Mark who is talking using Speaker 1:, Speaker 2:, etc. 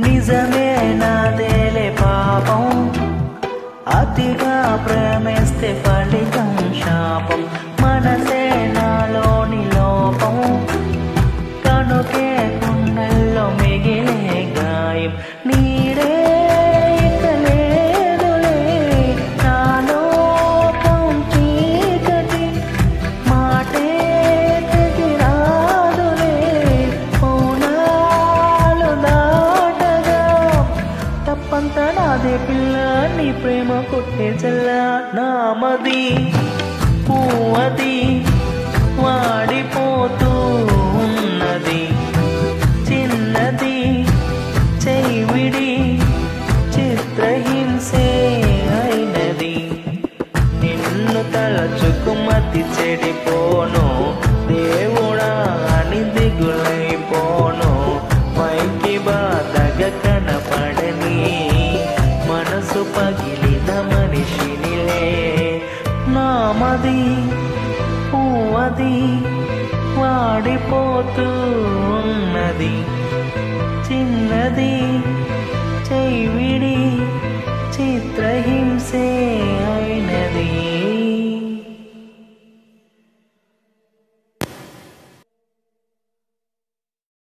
Speaker 1: నిజమే నాదేలే పాపం, అతిగా ప్రేమిస్తే ఫలితం శాపం. మనసే నాలోని లోపం, కనుకే గుండెల్లో మిగిలే గాయం. నీడే ఇక లేదులే నా లోకం చీకటి, మాటే తెగిరాదులే మౌనాలు దాటగా. తప్పంత నాదే పిల్ల, నీ ప్రేమ కొట్టే చల్ల. నామది పువ్వది వాడిపోతూ ఉన్నది, చిన్నది చెయ్యివిడి చిత్రహింసే అయినది. నిన్ను తలచుకు మతి చెడిపోను, దేవుడా అని దిగులైపోను. పైకి బాధగా కనపడని మనసు పగిలిన మనిషినిలే. నామది పువ్వది వాడిపోతూ ఉన్నది, చిన్నది చెయ్యివిడి చిత్రహింసే